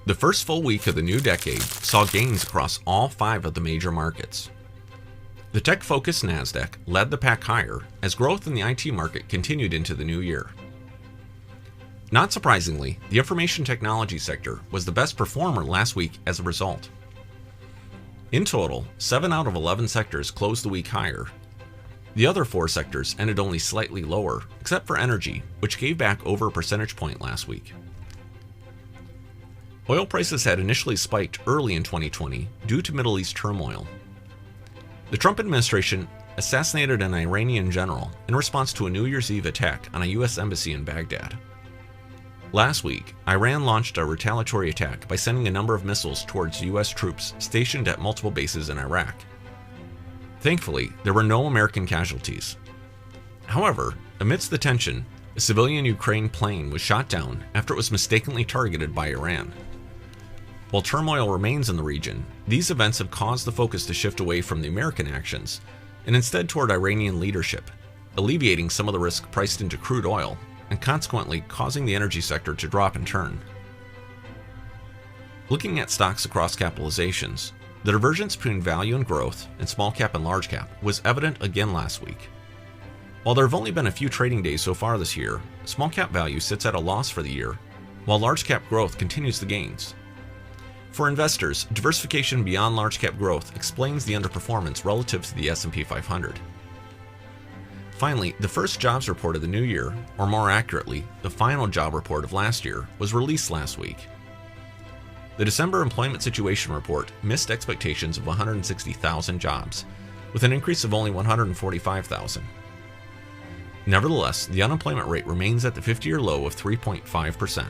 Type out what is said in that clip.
The first full week of the new decade saw gains across all 5 of the major markets. The tech-focused Nasdaq led the pack higher as growth in the IT market continued into the new year. Not surprisingly, the information technology sector was the best performer last week as a result. In total, 7 out of 11 sectors closed the week higher. The other 4 sectors ended only slightly lower, except for energy, which gave back over a percentage point last week. Oil prices had initially spiked early in 2020 due to Middle East turmoil. The Trump administration assassinated an Iranian general in response to a New Year's Eve attack on a U.S. embassy in Baghdad. Last week, Iran launched a retaliatory attack by sending a number of missiles towards U.S. troops stationed at multiple bases in Iraq. Thankfully, there were no American casualties. However, amidst the tension, a civilian Ukraine plane was shot down after it was mistakenly targeted by Iran. While turmoil remains in the region, these events have caused the focus to shift away from the American actions and instead toward Iranian leadership, alleviating some of the risk priced into crude oil and consequently causing the energy sector to drop in turn. Looking at stocks across capitalizations, the divergence between value and growth and small cap and large cap was evident again last week. While there have only been a few trading days so far this year, small cap value sits at a loss for the year, while large cap growth continues the gains. For investors, diversification beyond large cap growth explains the underperformance relative to the S&P 500. Finally, the first jobs report of the new year, or more accurately, the final job report of last year, was released last week. The December employment situation report missed expectations of 160,000 jobs, with an increase of only 145,000. Nevertheless, the unemployment rate remains at the 50-year low of 3.5%.